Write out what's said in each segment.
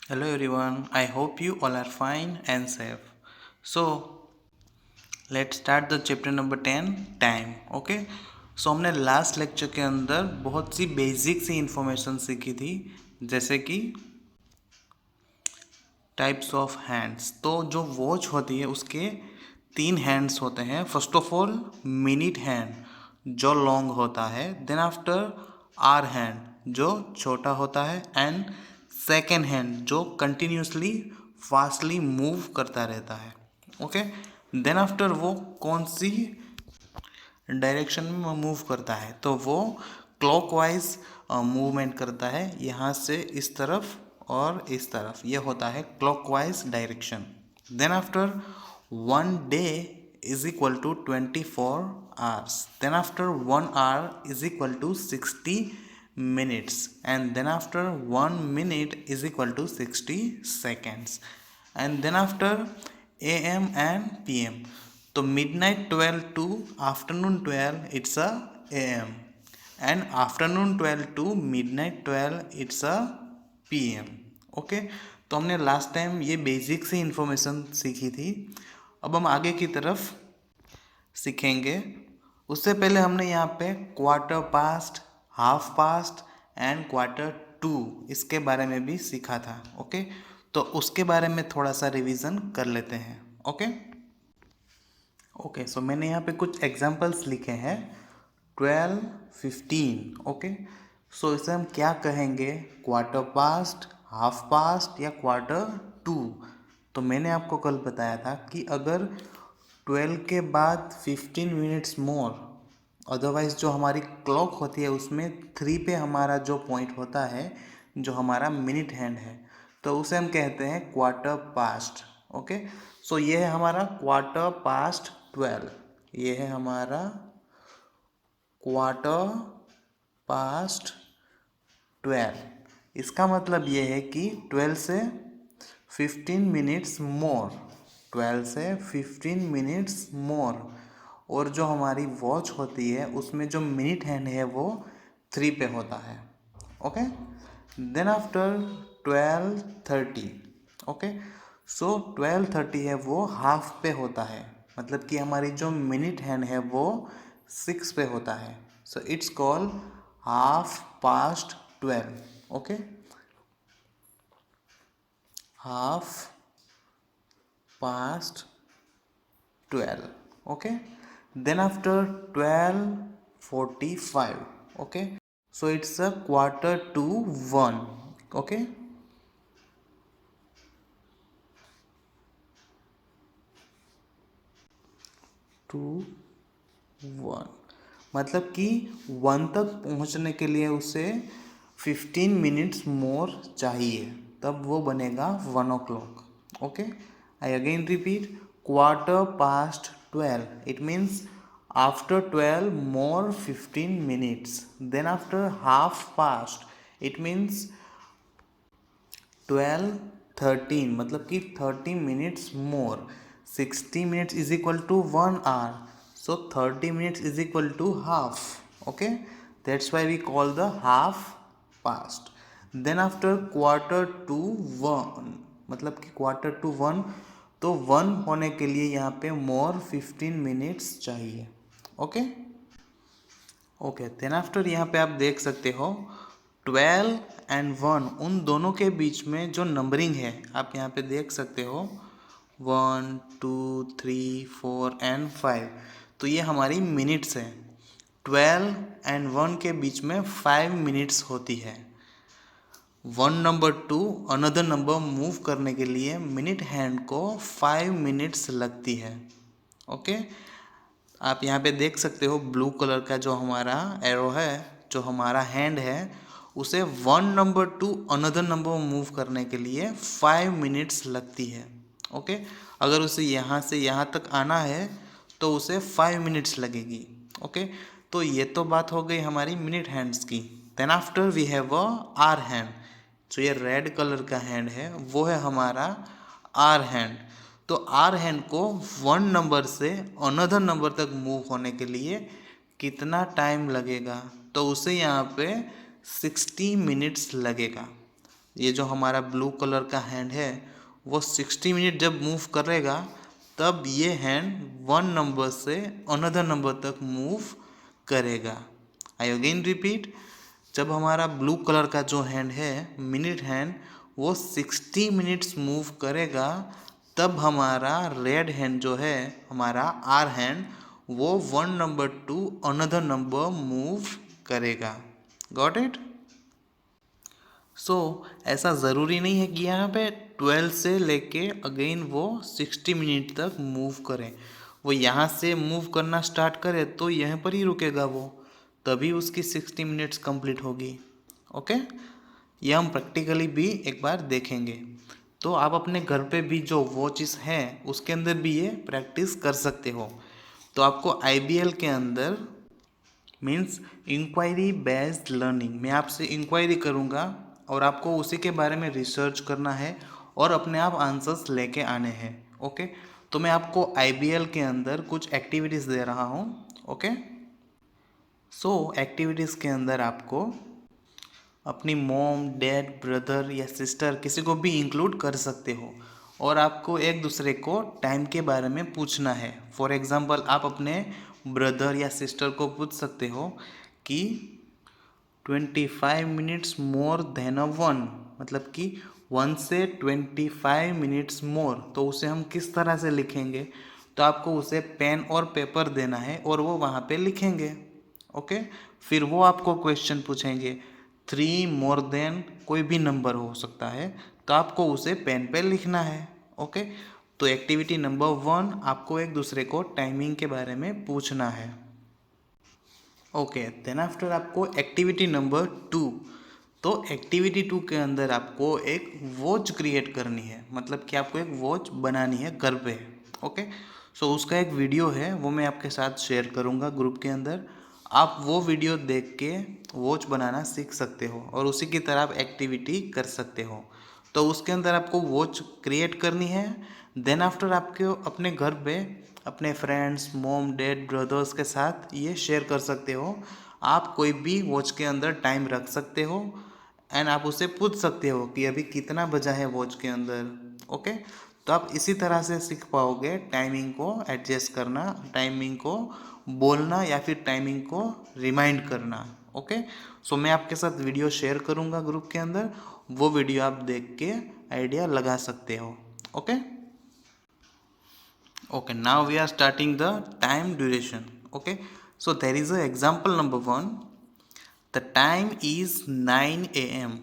Hello everyone, I hope you all are fine and safe. So, let's start the chapter number 10 time. Okay? सो हमने last lecture के अंदर बहुत सी basic सी information सीखी थी, जैसे कि टाइप्स ऑफ हैंड्स। तो जो वॉच होती है उसके 3 हैंड्स होते हैं। First of all minute hand जो लॉन्ग होता है, देन आफ्टर आर हैंड जो छोटा होता है, एंड सेकेंड हैंड जो कंटिन्यूसली फास्टली मूव करता रहता है। ओके, देन आफ्टर वो कौन सी डायरेक्शन में मूव करता है, तो वो क्लॉकवाइज मूवमेंट करता है, यहाँ से इस तरफ और इस तरफ, ये होता है clockwise direction. Then after 1 day is equal to 24 hours, then after 1 hour is equal to 60 minutes, and then after 1 minute is equal to 60 seconds, and then after AM and PM. तो midnight 12 to afternoon 12 it's a AM, and afternoon 12 to midnight 12 it's a PM. Okay, तो हमने last time ये basic सी information सीखी थी। अब हम आगे की तरफ सीखेंगे। उससे पहले हमने यहाँ पे quarter past, half past and quarter to इसके बारे में भी सीखा था। ओके, तो उसके बारे में थोड़ा सा रिवीजन कर लेते हैं। ओके ओके, सो मैंने यहाँ पे कुछ एग्जांपल्स लिखे हैं 12, 15। ओके, सो इसे हम क्या कहेंगे, क्वार्टर पास्ट, हाफ पास्ट या क्वार्टर टू। तो मैंने आपको कल बताया था कि अगर 12 के बाद 15 मिनट्स मोर, अदरवाइज जो हमारी क्लॉक होती है उसमें 3 पे हमारा जो पॉइंट होता है, जो हमारा मिनट हैंड है, तो उसे हम कहते हैं क्वार्टर पास्ट। ओके, सो ये है हमारा क्वार्टर पास्ट 12, ये है हमारा क्वार्टर पास्ट 12। इसका मतलब ये है कि 12 से 15 मिनट्स मोर, 12 से 15 मिनट्स मोर, और जो हमारी वॉच होती है उसमें जो मिनट हैंड है वो 3 पे होता है। Okay, then after 12:30। Okay, so 12:30 है वो हाफ पे होता है, मतलब कि हमारी जो मिनट हैंड है वो 6 पे होता है। So it's called half past 12। Okay, half past 12. Okay, then after 12:45. Okay, so it's a quarter to 1. Okay, to 1, मतलब कि 1 तक पहुंचने के लिए उसे 15 मिनट्स मोर चाहिए, तब वो बनेगा 1 o'clock. Okay, I again repeat, quarter past 12 it means after 12 more 15 minutes, then after half past it means 12:13, मतलब कि 30 minutes more, 60 minutes is equal to 1 hour, so 30 minutes is equal to half. Okay, that's why we call the half past. Then after quarter to 1, मतलब कि quarter to 1, तो 1 होने के लिए यहाँ पे मोर 15 मिनट्स चाहिए। ओके ओके, देन आफ्टर यहाँ पे आप देख सकते हो 12 एंड 1, उन दोनों के बीच में जो नंबरिंग है आप यहाँ पे देख सकते हो 1, 2, 3, 4 एंड 5, तो ये हमारी मिनट्स है। 12 एंड 1 के बीच में 5 मिनट्स होती है। 1 number to another number move करने के लिए मिनट हैंड को 5 मिनट्स लगती है। ओके, आप यहाँ पे देख सकते हो ब्लू कलर का जो हमारा एरो है, जो हमारा हैंड है, उसे 1 number to another number move करने के लिए 5 मिनट्स लगती है। ओके, अगर उसे यहाँ से यहाँ तक आना है तो उसे 5 मिनट्स लगेगी। ओके, तो ये तो बात हो गई हमारी मिनट हैंड्स की। Then after we have a hour hand, जो ये रेड कलर का हैंड है वो है हमारा आर हैंड। तो आर हैंड को 1 नंबर से अनदर नंबर तक मूव होने के लिए कितना टाइम लगेगा, तो उसे यहाँ पे 60 मिनट्स लगेगा। ये जो हमारा ब्लू कलर का हैंड है वो 60 मिनट जब मूव करेगा तब ये हैंड 1 नंबर से अनदर नंबर तक मूव करेगा। आई अगेन रिपीट, जब हमारा ब्लू कलर का जो हैंड है मिनट हैंड वो 60 मिनट्स मूव करेगा तब हमारा रेड हैंड जो है हमारा आर हैंड वो 1 number to another number move करेगा। Got it? सो ऐसा ज़रूरी नहीं है कि यहाँ पे 12 से लेके अगेन वो 60 मिनट तक मूव करें। वो यहाँ से मूव करना स्टार्ट करे तो यहाँ पर ही रुकेगा वो, तभी उसकी 60 मिनट्स कंप्लीट होगी। ओके, ये हम प्रैक्टिकली भी एक बार देखेंगे। तो आप अपने घर पे भी जो वॉचेस हैं उसके अंदर भी ये प्रैक्टिस कर सकते हो। तो आपको IBL के अंदर मीन्स इंक्वायरी बेस्ड लर्निंग, मैं आपसे इंक्वायरी करूँगा और आपको उसी के बारे में रिसर्च करना है और अपने आप आंसर्स लेके आने हैं। ओके, तो मैं आपको IBL के अंदर कुछ एक्टिविटीज़ दे रहा हूँ। ओके, सो एक्टिविटीज़ के अंदर आपको अपनी मॉम, डैड, ब्रदर या सिस्टर किसी को भी इंक्लूड कर सकते हो और आपको एक दूसरे को टाइम के बारे में पूछना है। फॉर एग्ज़ाम्पल आप अपने ब्रदर या सिस्टर को पूछ सकते हो कि 25 मिनट्स मोर देन अ 1, मतलब कि 1 से 25 मिनट्स मोर, तो उसे हम किस तरह से लिखेंगे? तो आपको उसे पेन और पेपर देना है और वो वहाँ पे लिखेंगे। ओके, फिर वो आपको क्वेश्चन पूछेंगे 3 मोर देन कोई भी नंबर हो सकता है, तो आपको उसे पेन पे लिखना है। ओके, तो एक्टिविटी नंबर 1 आपको एक दूसरे को टाइमिंग के बारे में पूछना है। ओके, देन आफ्टर आपको एक्टिविटी नंबर 2, तो एक्टिविटी 2 के अंदर आपको एक वॉच क्रिएट करनी है, मतलब कि आपको एक वॉच बनानी है घर पे। ओके, सो उसका एक वीडियो है वो मैं आपके साथ शेयर करूँगा ग्रुप के अंदर। आप वो वीडियो देख के वॉच बनाना सीख सकते हो और उसी की तरह आप एक्टिविटी कर सकते हो। तो उसके अंदर आपको वॉच क्रिएट करनी है। देन आफ्टर आपके अपने घर पे अपने फ्रेंड्स, मॉम, डैड, ब्रदर्स के साथ ये शेयर कर सकते हो। आप कोई भी वॉच के अंदर टाइम रख सकते हो एंड आप उससे पूछ सकते हो कि अभी कितना बजा है वॉच के अंदर। ओके, तो आप इसी तरह से सीख पाओगे टाइमिंग को एडजस्ट करना, टाइमिंग को बोलना या फिर टाइमिंग को रिमाइंड करना। ओके, सो मैं आपके साथ वीडियो शेयर करूँगा ग्रुप के अंदर, वो वीडियो आप देख के आइडिया लगा सकते हो। Okay, okay, now we are starting the time duration. Okay, so there is a example number 1, the time is 9 AM।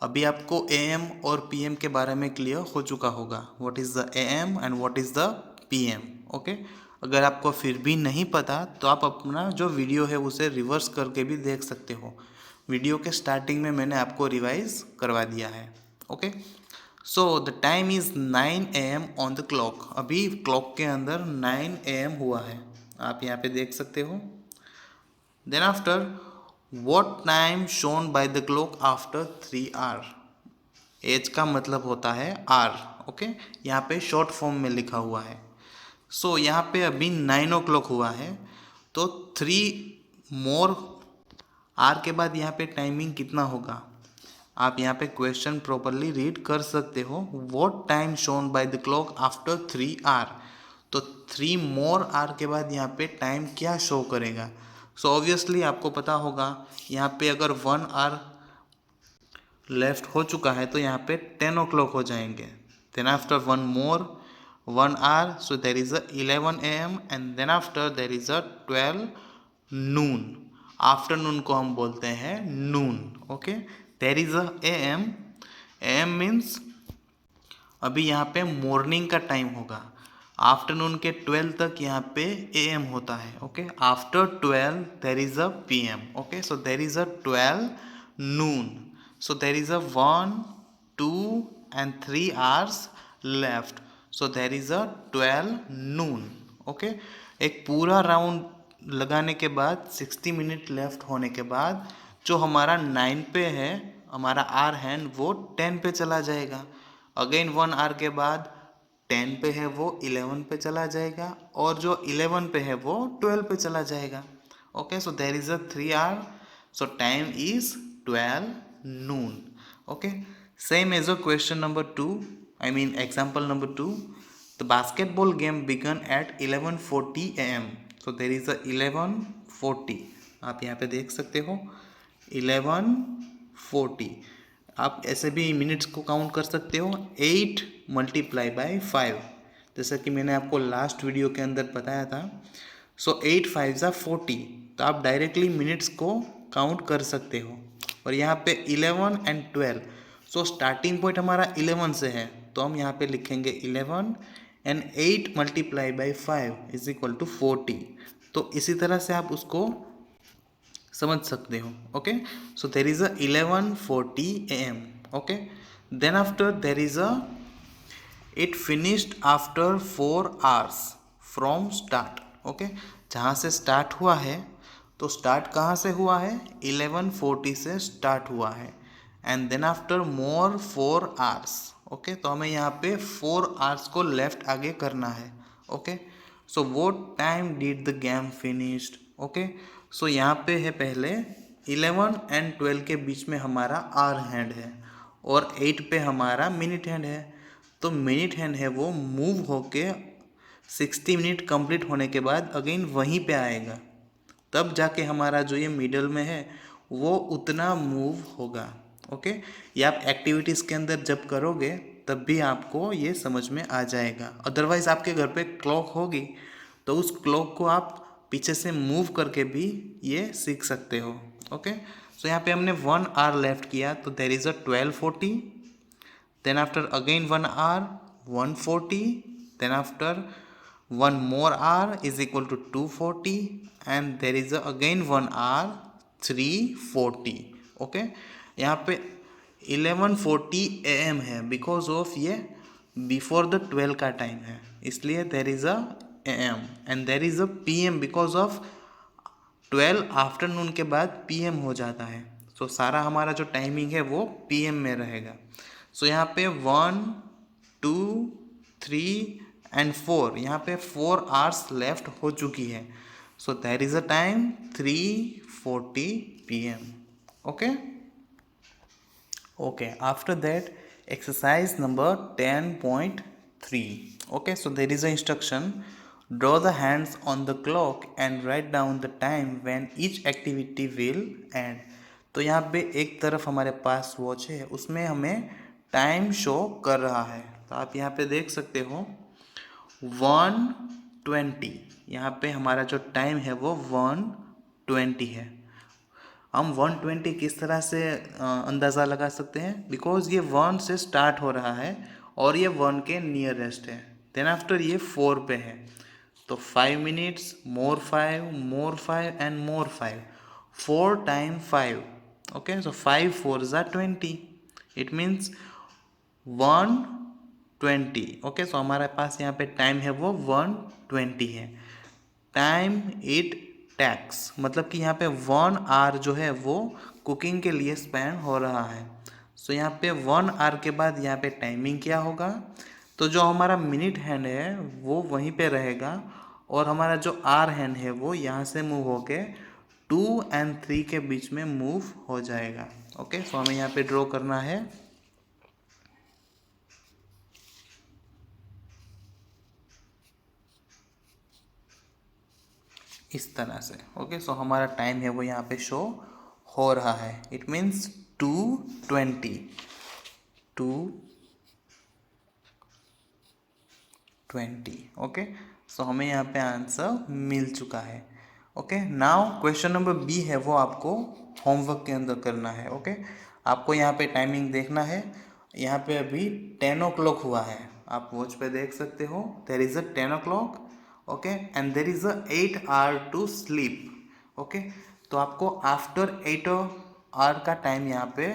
अभी आपको AM और PM के बारे में क्लियर हो चुका होगा, what is the AM and what is the PM। Okay, अगर आपको फिर भी नहीं पता तो आप अपना जो वीडियो है उसे रिवर्स करके भी देख सकते हो। वीडियो के स्टार्टिंग में मैंने आपको रिवाइज करवा दिया है। Okay, so the time is 9 AM on the clock. अभी क्लॉक के अंदर 9 AM हुआ है, आप यहाँ पे देख सकते हो। Then after what time shown by the clock after 3 hour. As का मतलब होता है आर। ओके, यहाँ पे शॉर्ट फॉर्म में लिखा हुआ है। सो यहाँ पे अभी 9 o'clock हुआ है, तो 3 मोर आर के बाद यहाँ पे टाइमिंग कितना होगा? आप यहाँ पे क्वेश्चन प्रॉपरली रीड कर सकते हो। What time shown by the clock after 3 hour, तो 3 मोर आर के बाद यहाँ पे टाइम क्या शो करेगा? सो ऑब्वियसली आपको पता होगा यहाँ पे अगर 1 आवर लेफ्ट हो चुका है तो यहाँ पे 10 o'clock हो जाएंगे। Then after 1 more 1 hour, so there is a 11 AM and then after there is a 12 noon. Afternoon को हम बोलते हैं noon. Okay, there is a AM। AM means अभी यहाँ पे मॉर्निंग का टाइम होगा। आफ्टरनून के 12 तक यहाँ पे AM होता है। Okay, after 12 there is a PM। Okay, so there is a 12 Noon, so there is a 1, 2 and 3 hours left, so there is a 12 noon। Okay, एक पूरा राउंड लगाने के बाद 60 मिनट लेफ्ट होने के बाद जो हमारा 9 पे है हमारा आर हैंड वो 10 पे चला जाएगा। अगेन 1 आवर के बाद 10 पे है वो 11 पे चला जाएगा और जो 11 पे है वो 12 पे चला जाएगा। Okay, so there is a 3 hour, so time is 12 noon. Okay, Same as a question number 2, I mean example number 2. The basketball game began at 11:40 am. So there is a 11:40. आप यहाँ पे देख सकते हो 11:40. आप ऐसे भी मिनट्स को काउंट कर सकते हो 8 मल्टीप्लाई बाय 5, जैसा कि मैंने आपको लास्ट वीडियो के अंदर बताया था. सो 8 5 ज़ा 40. तो आप डायरेक्टली मिनट्स को काउंट कर सकते हो. और यहाँ पे 11 एंड 12. सो स्टार्टिंग पॉइंट हमारा 11 से है, तो हम यहाँ पे लिखेंगे 11 and 8 multiply by 5 is equal to 40. तो इसी तरह से आप उसको समझ सकते हो. Okay, so there is a 11:40 am. Okay, then after there is a it finished after 4 hours from start. Okay, जहाँ से स्टार्ट हुआ है, तो स्टार्ट कहाँ से हुआ है 11:40 से स्टार्ट हुआ है. And then after more 4 hours. Okay, तो हमें यहाँ पे 4 hours को लेफ्ट आगे करना है. Okay, so what time did the game finished. Okay, so यहाँ पे है पहले 11 एंड 12 के बीच में हमारा आर हैंड है और 8 पे हमारा मिनट हैंड है. तो मिनट हैंड है वो मूव होके 60 मिनट कंप्लीट होने के बाद अगेन वहीं पे आएगा, तब जाके हमारा जो ये मिडल में है वो उतना मूव होगा. ओके, ये आप एक्टिविटीज़ के अंदर जब करोगे तब भी आपको ये समझ में आ जाएगा. अदरवाइज़ आपके घर पे क्लॉक होगी तो उस क्लॉक को आप पीछे से मूव करके भी ये सीख सकते हो. ओके, सो यहाँ पे हमने 1 hour लेफ्ट किया, तो there is a 12:40. Then after again 1 hour 1:40. Then after 1 more hour is equal to 2:40 and there is again 1 hour 3:40. Okay, यहाँ पे 11:40 am है बिकॉज ऑफ ये बिफोर द 12 का टाइम है, इसलिए देर is a am and there is a pm because of 12 afternoon के बाद pm हो जाता है. सो सारा हमारा जो टाइमिंग है वो pm में रहेगा. सो यहाँ पे 1 2 3 एंड 4, यहाँ पे 4 hours लेफ्ट हो चुकी है. So that is a time 3:40 PM. Okay, okay, after that exercise number 10.3. Okay, so there is a instruction, draw the hands on the clock and write down the time when each activity will and. तो यहाँ पे एक तरफ हमारे पास watch है, उसमें हमें time show कर रहा है. तो आप यहाँ पे देख सकते हो 1:20. यहाँ पे हमारा जो टाइम है वो 1:20 है. हम 1:20 किस तरह से अंदाज़ा लगा सकते हैं, बिकॉज ये 1 से स्टार्ट हो रहा है और ये 1 के नियरेस्ट है. देन आफ्टर ये 4 पे है, तो 5 minutes more 5 and more 5, 4 times 5. Okay, so 5 4 ज़ा 20. It means 1:20. ओके, सो हमारे पास यहाँ पे टाइम है वो 1:20 है. टाइम इट टैक्स, मतलब कि यहाँ पे 1 hour जो है वो कुकिंग के लिए स्पेंड हो रहा है. सो यहाँ पे 1 hour के बाद यहाँ पे टाइमिंग क्या होगा, तो जो हमारा मिनट हैंड है वो वहीं पे रहेगा और हमारा जो आर हैंड है वो यहाँ से मूव होके 2 and 3 के बीच में मूव हो जाएगा. ओके, सो हमें यहाँ पे ड्रॉ करना है इस तरह से. ओके, सो हमारा टाइम है वो यहाँ पे शो हो रहा है. It means 2:20. ओके, सो हमें यहाँ पे आंसर मिल चुका है. Okay, now question number B है वो आपको होमवर्क के अंदर करना है. ओके, आपको यहाँ पे टाइमिंग देखना है. यहाँ पे अभी 10 o'clock हुआ है, आप वॉच पे देख सकते हो. There is a 10 o'clock. Okay, and there is a 8 hour to sleep. Okay, तो आपको आफ्टर 8 hour का टाइम यहाँ पे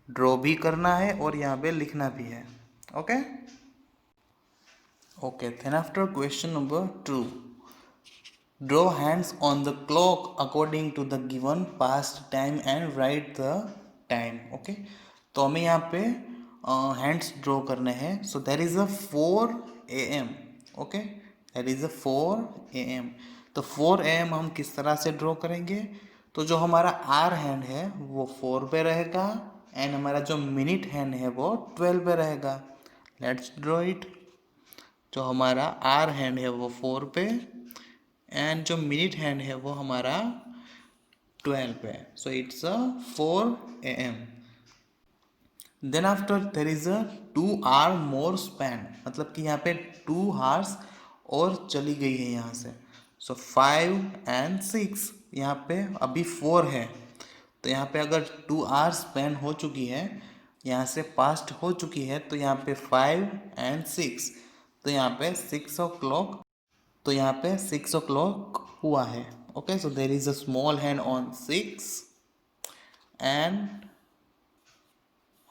ड्रॉ भी करना है और यहाँ पे लिखना भी है. Okay, okay, then after question number 2, draw hands on the clock according to the given past time and write the time. Okay, तो हमें यहाँ पे हैंड्स ड्रॉ करने हैं. So there is a 4 AM. Okay, there is a 4 AM. तो 4 AM हम किस तरह से ड्रॉ करेंगे, तो जो हमारा आर हैंड है वो 4 पे रहेगा एंड हमारा जो मिनट हैंड है वो 12 पे रहेगा। Let's draw it. जो हमारा आर हैंड है वो 4 पे एंड जो मिनट हैंड है वो हमारा 12 पे। So it's a 4 AM। Then after there is a 2 hour more span, मतलब कि यहाँ पे 2 hours और चली गई है यहाँ से। सो 5 and 6, यहाँ पे अभी 4 है, तो यहाँ पे अगर 2 hours स्पेंड हो चुकी है, यहाँ से पास्ट हो चुकी है, तो यहाँ पे 5 and 6, तो यहाँ पे 6 o'clock, तो यहाँ पे 6 o'clock हुआ है। Okay, so there is a small hand on 6 and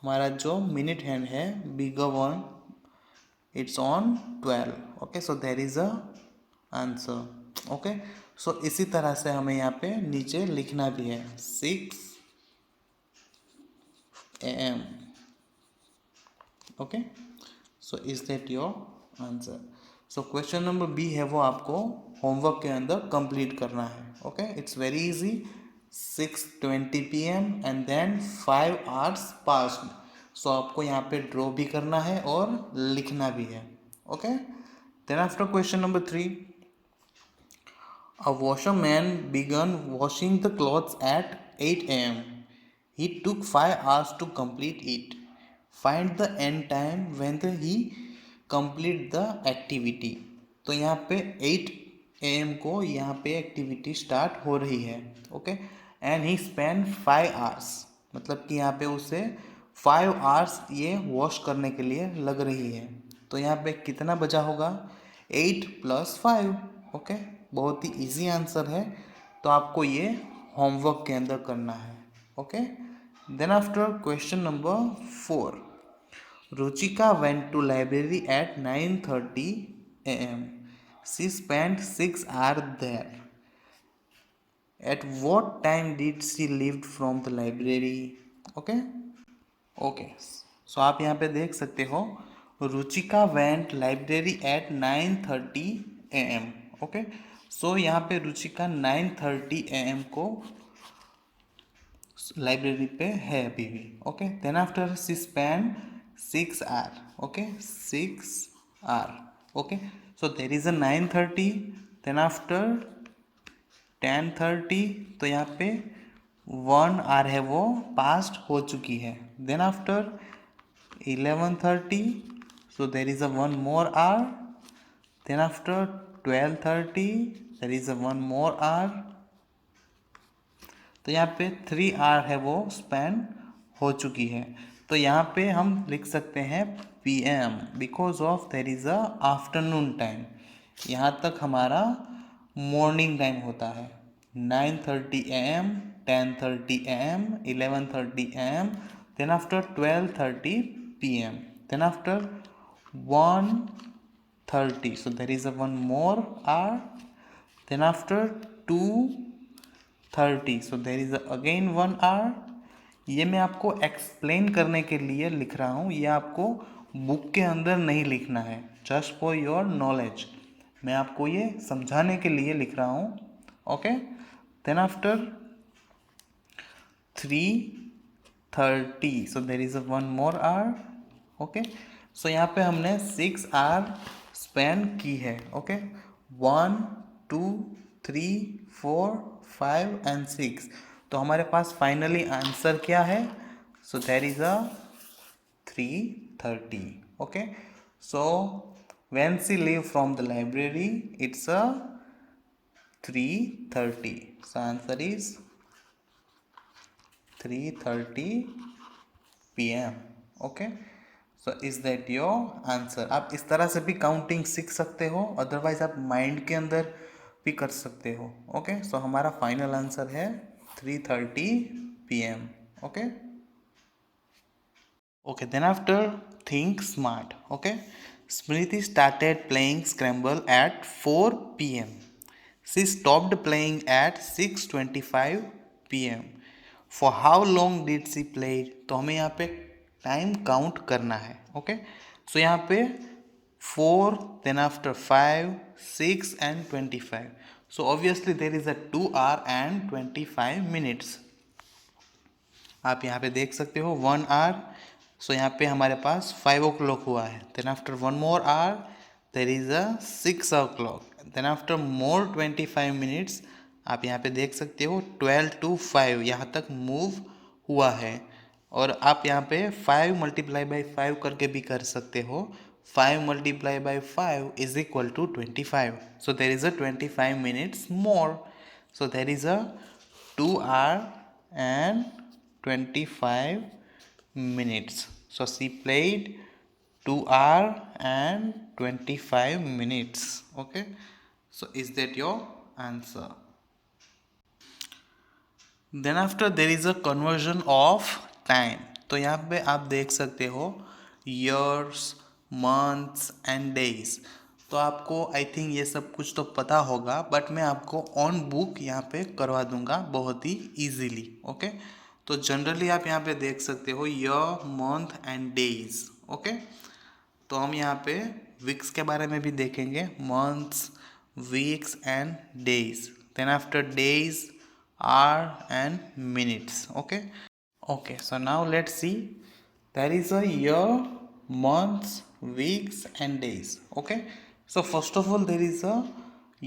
हमारा जो मिनट हैंड है bigger one it's on 12। Okay, so there is a answer. Okay, so इसी तरह से हमें यहाँ पे नीचे लिखना भी है 6 AM। Okay, so is that your answer. So question number B है वो आपको होमवर्क के अंदर कंप्लीट करना है। Okay, it's very easy. 6:20 PM and then 5 hours passed. So आपको यहाँ पे ड्रॉ भी करना है और लिखना भी है। Okay, then after question number 3, a washerman began washing the clothes at 8 AM. He took 5 hours to complete it. Find the end time when he complete the activity. तो यहाँ पे 8 AM को यहाँ पे एक्टिविटी स्टार्ट हो रही है। Okay, and he spend 5 hours, मतलब कि यहाँ पे उसे 5 hours ये वॉश करने के लिए लग रही है। तो यहाँ पे कितना बचा होगा? 8 + 5। ओके, बहुत ही इजी आंसर है, तो आपको ये होमवर्क के अंदर करना है। Okay, then after question number 4, Ruchika went to library at 9:30 AM. She spent 6 hours there. At what time did she leave from the library? Okay? Okay, so आप यहाँ पे देख सकते हो Ruchika went library at 9:30 AM। Okay, so यहाँ पे Ruchika 9:30 AM को library पे है अभी भी। Okay, then after she spend 6 hours। Okay, 6 hours। Okay, so there is a 9:30, then after 10:30, तो यहाँ पे 1 hour है वो पास्ट हो चुकी है। Then after 11:30, so there is a one more hour. Then after 12:30 there is a one more hour. तो यहाँ पे 3 hour है वो स्पेंड हो चुकी है। तो यहाँ पे हम लिख सकते हैं PM because of there is a afternoon time. यहाँ तक हमारा मॉर्निंग टाइम होता है। 9:30 AM, 10:30 AM, 11:30 AM, then after 12:30 PM, then after 1:30, so there is a one more hour, then after 2:30, so there is again 1 hour। ये मैं आपको explain करने के लिए लिख रहा हूँ, ये आपको बुक के अंदर नहीं लिखना है, जस्ट फॉर योर नॉलेज। मैं आपको ये समझाने के लिए लिख रहा हूँ। Okay, then after 3:30, so there is a one more hour. Okay, so यहाँ पे हमने 6 hour स्पेंड की है। Okay, 1, 2, 3, 4, 5 and 6। तो हमारे पास फाइनली आंसर क्या है? So there is a 3:30। Okay, so when she leave from the library it's a 3:30, so answer is 3:30 PM। Okay, so is that your answer. आप इस तरह से भी काउंटिंग सीख सकते हो, अदरवाइज आप माइंड के अंदर भी कर सकते हो। ओके, सो हमारा फाइनल आंसर है 3:30 PM। Okay, okay, then after think smart। okay, Smriti started playing scramble at 4 PM। She stopped playing at 6:25 PM। For how long did she play? तो हमें यहाँ पे टाइम काउंट करना है। ओके, सो यहाँ पे 4, then after 5, 6 and 25, so obviously there is a 2 hour and 25 minutes। आप यहाँ पे देख सकते हो 1 आवर, सो यहाँ पे हमारे पास 5 o'clock हुआ है। Then after 1 more hour there is a 6 o'clock। Then after more 25 minutes आप यहाँ पे देख सकते हो 12 to 5 यहाँ तक मूव हुआ है। और आप यहाँ पे 5 multiply by 5 करके भी कर सकते हो। 5 multiply by 5 is equal to 25, so there is a 25 minutes more, so there is a 2 hour and 25 minutes. So she played 2 hour and 25 minutes. Okay, so is that your answer? Then after there is a conversion of time. तो यहाँ पे आप देख सकते हो years, months and days. तो आपको I think ये सब कुछ तो पता होगा, बट मैं आपको ऑन बुक यहाँ पे करवा दूंगा बहुत ही इजीली। ओके, तो जनरली आप यहाँ पे देख सकते हो year, month and days. Okay, तो हम यहाँ पे वीक्स के बारे में भी देखेंगे, months, weeks and days. Then after days, hour and minutes. Okay, okay, so now let's see, there is a year, months, weeks and days. Okay, so first of all there is a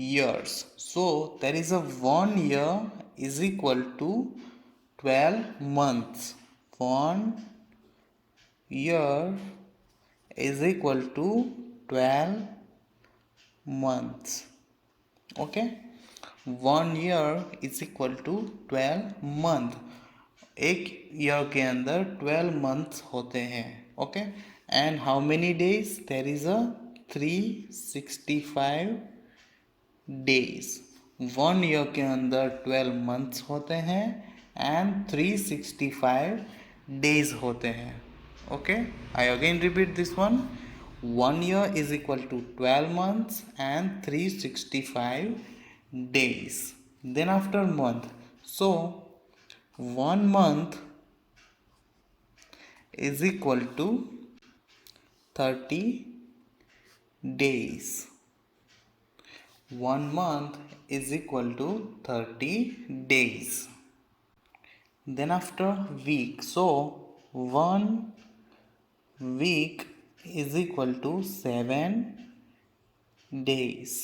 years, so there is a 1 year is equal to 12 months. 1 year is equal to 12 months. Okay, 1 year is equal to 12 month। एक year के अंदर 12 months होते हैं। Okay, and how many days, there is a 365 days. 1 year के अंदर 12 months होते हैं and 365 days होते हैं। Okay, I again repeat this one, 1 year is equal to 12 months and 365 days. Then after month, so 1 month is equal to 30 days. 1 month is equal to 30 days. Then after week, so 1 week is equal to 7 days.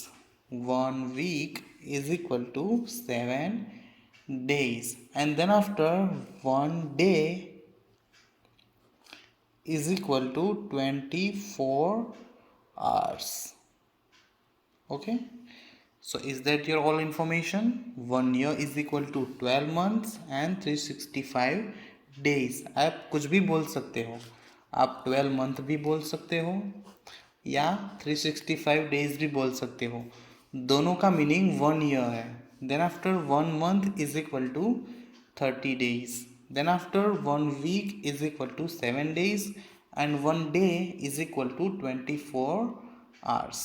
1 week is equal to 7 days. And then after 1 day is equal to 24 hours. Okay, so is that your all information? 1 year is equal to 12 months and 365 days। आप कुछ भी बोल सकते हो, आप 12 month भी बोल सकते हो या 365 डेज भी बोल सकते हो, दोनों का मीनिंग 1 ईयर है। Then after 1 month is equal to 30 days, then after 1 week is equal to 7 days and 1 day is equal to 24 hours.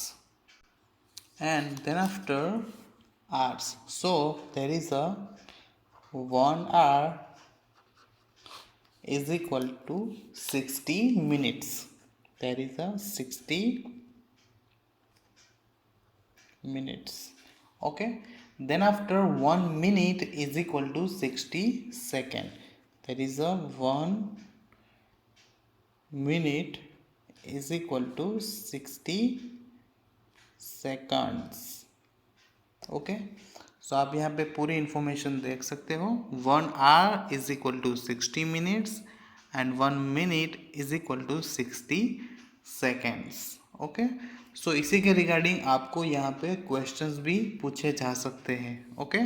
And then after hours, so there is a 1 hour is equal to 60 minutes. There is a 60 minutes. Okay, then after 1 minute is equal to 60 second. There is a 1 minute is equal to 60 seconds. Okay, so आप यहाँ पे पूरी information देख सकते हो। 1 hour is equal to 60 minutes and 1 minute is equal to 60 seconds। Okay, so इसी के regarding आपको यहाँ पे क्वेश्चंस भी पूछे जा सकते हैं। ओके,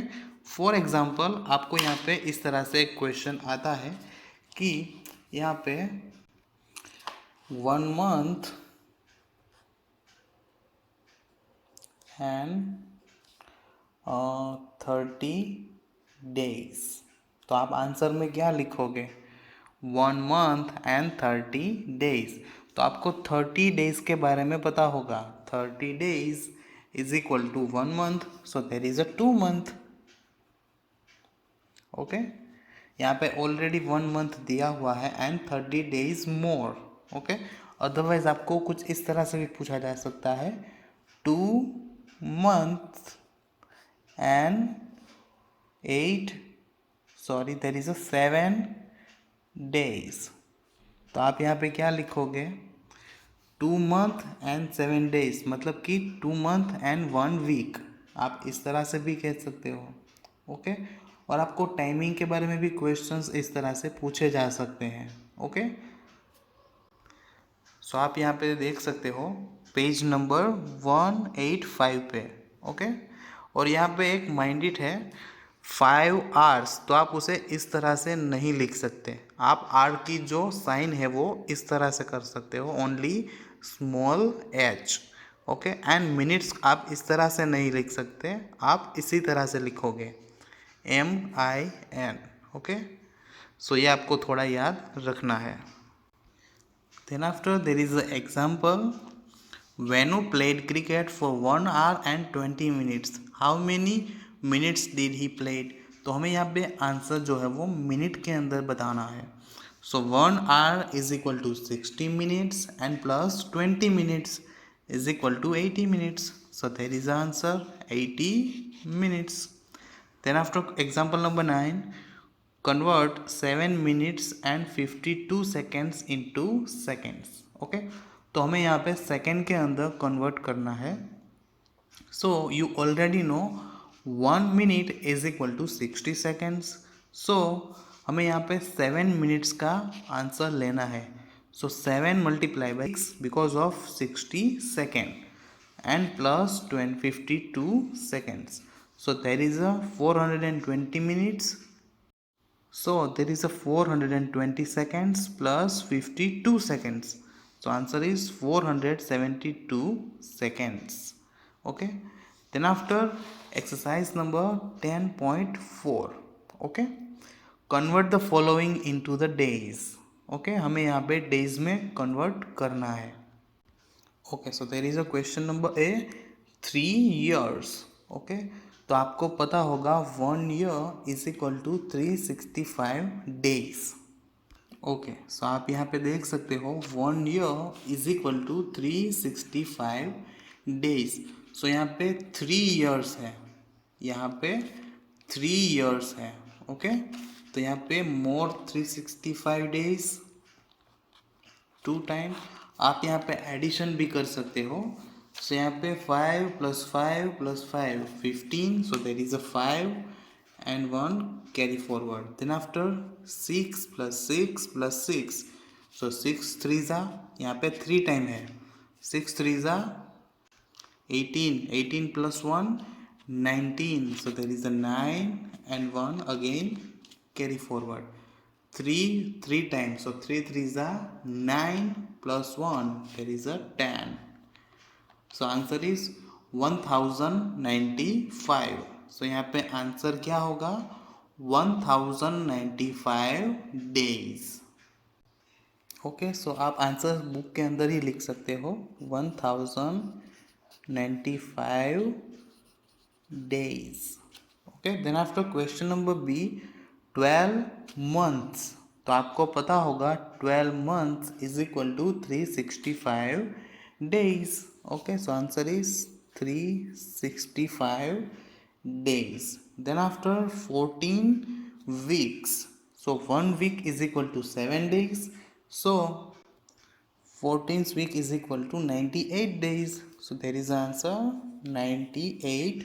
फॉर एग्जांपल आपको यहाँ पे इस तरह से एक क्वेश्चन आता है कि यहाँ पे 1 month एंड 30 days। तो आप आंसर में क्या लिखोगे? 1 month एंड 30 days। तो आपको 30 days के बारे में पता होगा। 30 days is equal to 1 month, so there is a 2 month। Okay, यहाँ पे ऑलरेडी 1 month दिया हुआ है and 30 days more. Okay, otherwise आपको कुछ इस तरह से भी पूछा जा सकता है, 2 months and 8, sorry, there is a 7 days. तो आप यहाँ पे क्या लिखोगे, 2 month and 7 days, मतलब कि 2 month and 1 week, आप इस तरह से भी कह सकते हो। ओके, और आपको टाइमिंग के बारे में भी क्वेश्चंस इस तरह से पूछे जा सकते हैं। ओके, सो आप यहाँ पे देख सकते हो पेज नंबर 185 पे। ओके, और यहाँ पे एक माइंडेड है 5 hours, तो आप उसे इस तरह से नहीं लिख सकते। आप आर की जो साइन है वो इस तरह से कर सकते हो, only small H. Okay, and minutes आप इस तरह से नहीं लिख सकते, आप इसी तरह से लिखोगे MIN। ओके, सो ये आपको थोड़ा याद रखना है। Then after there is an example. Venu played cricket for 1 hour and 20 minutes. How many minutes did he played? तो हमें यहाँ पे आंसर जो है वो मिनट के अंदर बताना है। So 1 hour is equal to 60 minutes and plus 20 minutes is equal to 80 minutes. So there is the answer 80 minutes. Then after example number 9. Convert 7 minutes and 52 seconds into seconds. Okay, तो हमें यहाँ पे second के अंदर convert करना है। So you already know 1 minute is equal to 60 seconds. So हमें यहाँ पे 7 minutes का आंसर लेना है। So 7 multiply by 6 because of 60 second and plus 52 seconds. So there is a 420 minutes. So there is a 420 seconds plus 52 seconds. So answer is 472 seconds. Okay. Then after exercise number 10.4. Okay. Convert the following into the days. Okay. हमें यहाँ पे days में convert करना है। Okay. So there is a question number A, 3 years. Okay. तो आपको पता होगा 1 year is equal to 365 days. Okay, so आप यहाँ पे देख सकते हो 1 year is equal to 365 days. So यहाँ पे 3 years है, यहाँ पे 3 years है। ओके, तो यहाँ पे मोर 365 डेज 2 टाइम। आप यहाँ पे एडिशन भी कर सकते हो। सो यहाँ पे 5 + 5 + 5 15. सो there is a 5 and 1 carry forward. Then after 6 + 6 + 6. So 6 3s यहाँ पे 3 टाइम है। 6 3s 18. 18 + 1 19. So there is a 9 and 1 again carry forward. 3 times. So 3 3s 9 plus 1. There is a 10. So answer is 1095. So यहाँ पे answer क्या होगा 1095 days. Okay, so आप answer book के अंदर ही लिख सकते हो 1095 days. Okay, then after question number B 12 months. तो आपको पता होगा 12 months is equal to 365 days. Okay, so answer is 365 days. Then after 14 weeks. So 1 week is equal to 7 days. So 14th week is equal to 98 days. So there is answer 98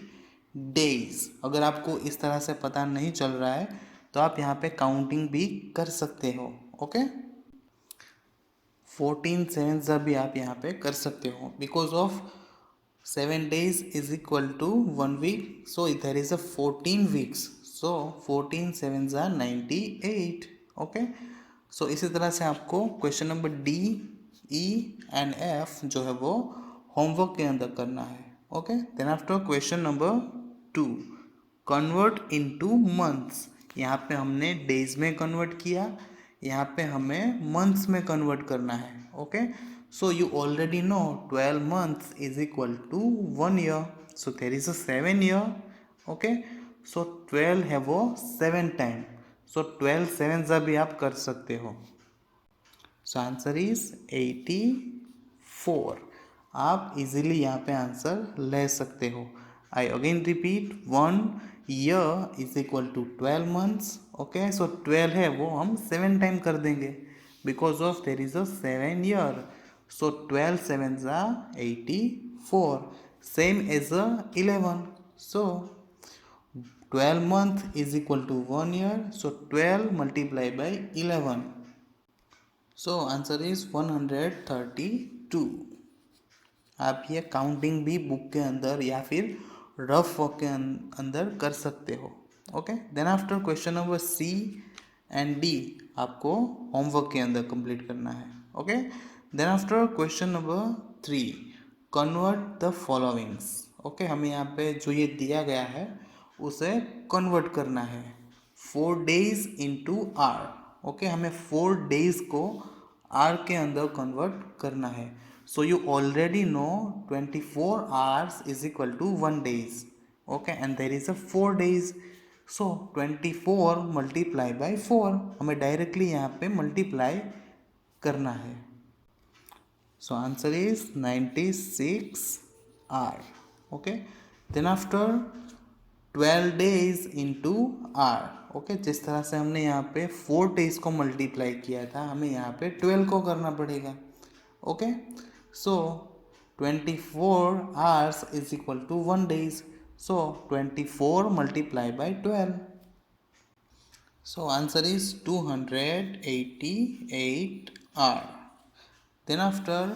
days. अगर आपको इस तरह से पता नहीं चल रहा है तो आप यहाँ पे काउंटिंग भी कर सकते हो। ओके, 14 7s भी आप यहाँ पे कर सकते हो because of 7 days is equal to 1 week. So there is a 14 weeks. So 14 7s are 98. Okay, so इसी तरह से आपको question number D E and F जो है वो होमवर्क के अंदर करना है। Okay, then after question number 2 convert into months. यहाँ पे हमने डेज में कन्वर्ट किया, यहाँ पे हमें मंथ्स में कन्वर्ट करना है। Okay, so you already know 12 months is equal to 1 year. So there is a 7 year. Okay, so 12 है वो 7 टाइम। सो 12 7s भी आप कर सकते हो। So answer is 84. आप इजीली यहाँ पे आंसर ले सकते हो। I again repeat 1 year is equal to 12 months. Okay, so 12 है वो हम 7 टाइम कर देंगे because of there is a 7 year. So 12 sevens are 84, same as a 11. So 12 month is equal to 1 year. So 12 multiplied by 11. So answer is 132. आप ये counting भी book के अंदर या फिर रफ वर्क के अंदर कर सकते हो. Okay, then after question number C and D आपको होमवर्क के अंदर कंप्लीट करना है. Okay, then after question number 3 convert the followings. Okay, हमें यहाँ पे जो ये दिया गया है उसे कन्वर्ट करना है. 4 days इंटू आर. ओके, हमें 4 days को आर के अंदर कन्वर्ट करना है. So you already know 24 hours is equal to 1 days. Okay, and there is a 4 days. So 24 multiply by 4. हमें डायरेक्टली यहाँ पे मल्टीप्लाई करना है. So answer is 96 hour. Okay, then after 12 days into hour. Okay, जिस तरह से हमने यहाँ पे 4 days को मल्टीप्लाई किया था हमें यहाँ पे 12 को करना पड़ेगा. Okay, so 24 hours is equal to 1 days. So 24 multiplied by 12. So answer is 288 hour. Then after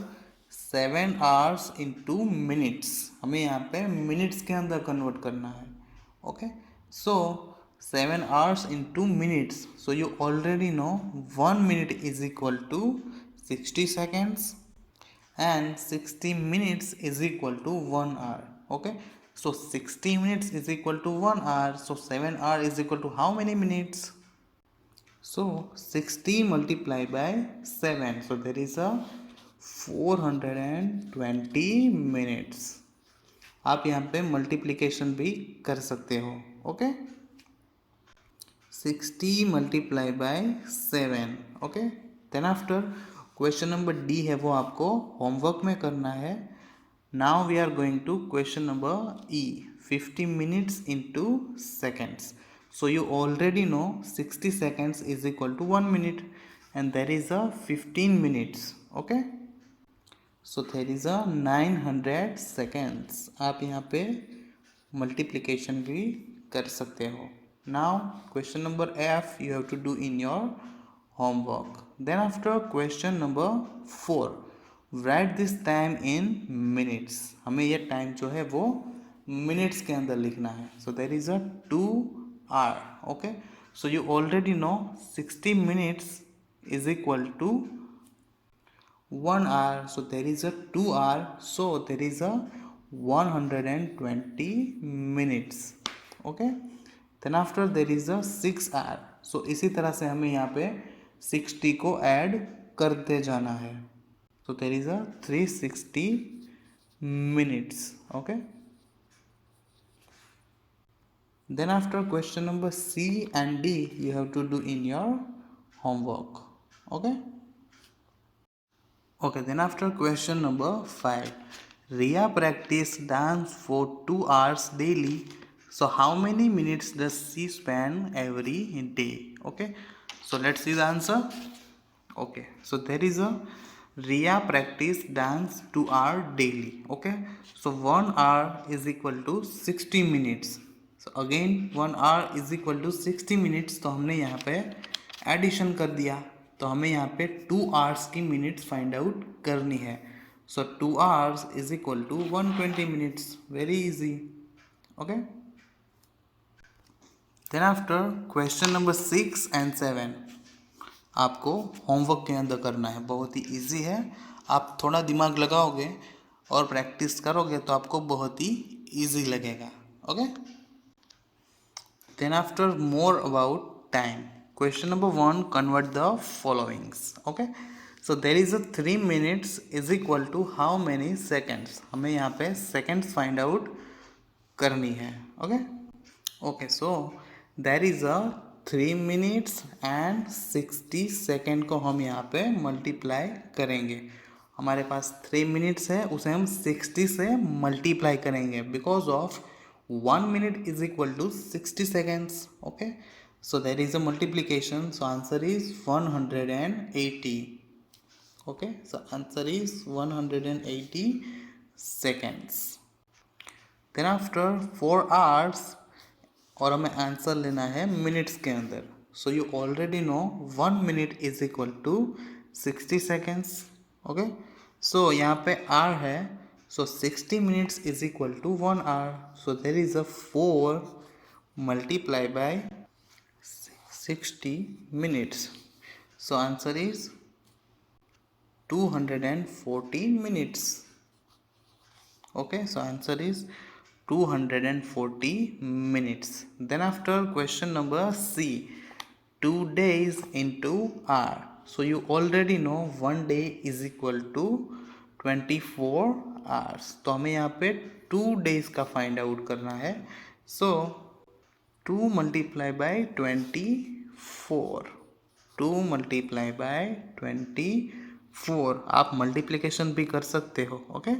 7 hours into minutes. हमें यहाँ पे minutes के अंदर convert करना है. Okay, so 7 hours into minutes. So you already know 1 minute is equal to 60 seconds. And 60 minutes is equal to 1 hour. Okay, so 60 minutes is equal to 1 hour. So 7 hour is equal to how many minutes? So 60 multiplied by 7. So there is a 420 minutes. आप यहाँ पे multiplication भी कर सकते हो. Okay, 60 multiplied by 7. Okay, then after question number D है वो आपको होमवर्क में करना है. Now we are going to question number E. 50 minutes into seconds. So you already know 60 seconds is equal to 1 minute and there is a 15 minutes. Okay, so there is a 900 seconds. आप यहाँ पे multiplication भी कर सकते हो. Now question number F you have to do in your homework. Then after question number 4 write this time in minutes. हमें ये time जो है वो मिनट्स के अंदर लिखना है. So there is a 2 hour. Okay, so you already know 60 minutes is equal to 1 hour. So there is a 2 hour. So there is a 120 minutes. Okay, then after there is a 6 hour. So इसी तरह से हमें यहाँ पे 60 को add करते जाना है. So there is a 360 minutes. Okay, then after question number C and D you have to do in your homework. Okay, okay, then after question number 5 Riya practice dance for 2 hours daily. So how many minutes does she spend every day? Okay, so let's see the answer. Okay, so there is a Riya practice dance 2 hour daily. Okay, so 1 hour is equal to 60 minutes. So again 1 hour is equal to 60 minutes. तो हमने यहाँ पे addition कर दिया. तो हमें यहाँ पे 2 hours की मिनट्स फाइंड आउट करनी है. So 2 hours is equal to 120 minutes. Very easy. Okay, then after question number 6 and 7 आपको होमवर्क के अंदर करना है. बहुत ही इजी है. आप थोड़ा दिमाग लगाओगे और प्रैक्टिस करोगे तो आपको बहुत ही इजी लगेगा. Okay, then after more about time. Question number 1 convert the followings. Okay, so there is a 3 minutes is equal to how many seconds. हमें यहाँ पे सेकेंड्स फाइंड आउट करनी है. Okay, okay, so there is a 3 minutes and 60 second को हम यहाँ पे multiply करेंगे. हमारे पास 3 minutes है उसे हम 60 से मल्टीप्लाई करेंगे because of 1 minute is equal to 60 seconds. Okay, so there is a multiplication, so answer is 180. Okay, so answer is 180 seconds. Then after 4 hours, और हमें आंसर लेना है मिनट्स के अंदर. So you already know 1 minute is equal to 60 seconds. Okay, so यहाँ पे आर है, so 60 minutes is equal to 1 hour. So there is a 4 multiply by 60 minutes. So answer is 240 minutes. Okay, so answer is 240 minutes. Then after question number C, 2 days into hour. So you already know 1 day is equal to 24 hours. तो हमें यहाँ पे 2 days का find out करना है. So 2 multiply by 24. 2 multiply by 24. आप multiplication भी कर सकते हो. Okay,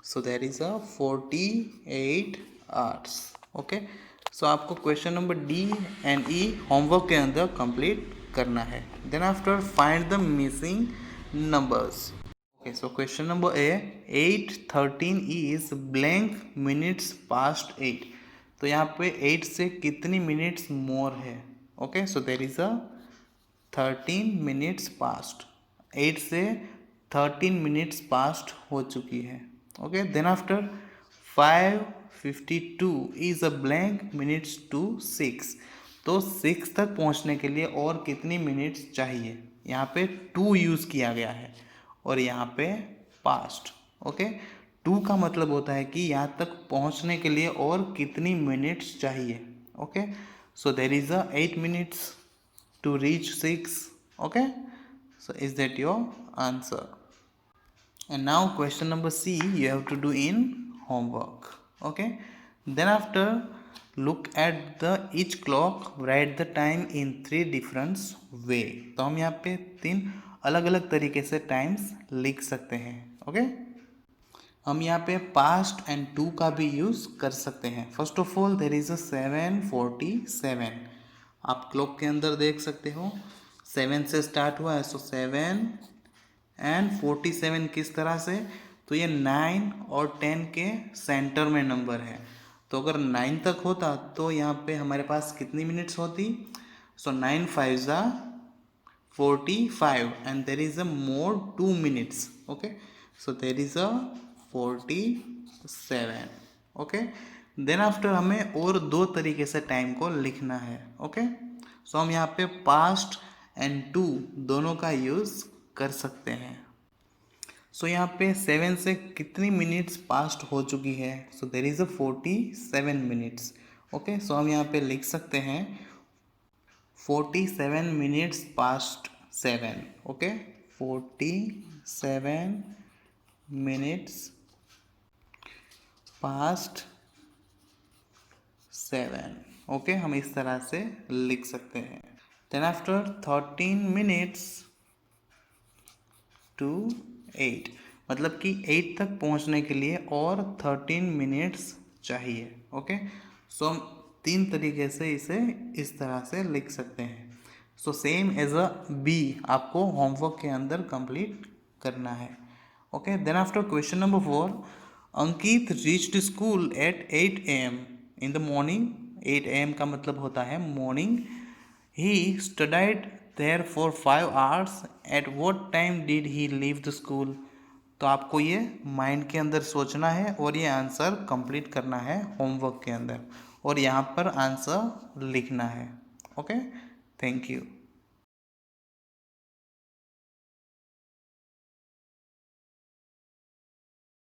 so there is a 48 hours. Okay, so आपको question number D and E homework के अंदर कंप्लीट करना है. Then after find the missing numbers. Okay, so question number A, 8:13 is blank minutes past 8. तो यहाँ पे 8 से कितनी मिनट्स मोर है. Okay, so there is a 13 minutes past. 8 से 13 मिनट्स पास्ट हो चुकी है. Okay, then after 5:52 is a blank minutes to 6. तो 6 तक पहुंचने के लिए और कितनी मिनट्स चाहिए. यहाँ पे 2 यूज़ किया गया है और यहाँ पे पास्ट. ओके, 2 का मतलब होता है कि यहाँ तक पहुंचने के लिए और कितनी मिनट्स चाहिए. Okay, so there is a 8 minutes to reach 6. Okay, so is that your answer? And now question number C you have to do in homework. Okay, then after look at the each clock, write the time in 3 different way. तो हम यहाँ पे 3 अलग अलग तरीके से times लिख सकते हैं. ओके, हम यहाँ पे पास्ट एंड टू का भी यूज़ कर सकते हैं. First of all there is अ 7:47. आप क्लॉक के अंदर देख सकते हो 7 से स्टार्ट हुआ है. सो 7 एंड 47 किस तरह से, तो ये 9 और 10 के सेंटर में नंबर है. तो अगर 9 तक होता तो यहाँ पे हमारे पास कितनी मिनट्स होती. So 9 5 45 and there is a more 2 minutes. Okay, so there is a 47. Okay, then after हमें और 2 तरीके से टाइम को लिखना है. ओके, सो हम यहाँ पे पास्ट एंड टू दोनों का यूज़ कर सकते हैं. सो यहाँ पे 7 से कितनी मिनट्स पास्ट हो चुकी है. So there is a 47 minutes. Okay, so हम यहाँ पे लिख सकते हैं 47 minutes past 7. Okay, 47 minutes past 7. Okay, हम इस तरह से लिख सकते हैं. देन आफ्टर 13 मिनट्स टू 8, मतलब कि 8 तक पहुंचने के लिए और 13 मिनट्स चाहिए. ओके, सो हम 3 तरीके से इसे इस तरह से लिख सकते हैं. So same as A B आपको होमवर्क के अंदर कंप्लीट करना है. Okay, then after question number 4, Ankit reached school at 8 AM in the morning. 8 AM का मतलब होता है morning. He studied there for 5 hours. At what time did he leave the school. तो आपको ये माइंड के अंदर सोचना है और ये आंसर कंप्लीट करना है होमवर्क के अंदर और यहाँ पर आंसर लिखना है. Okay, thank you.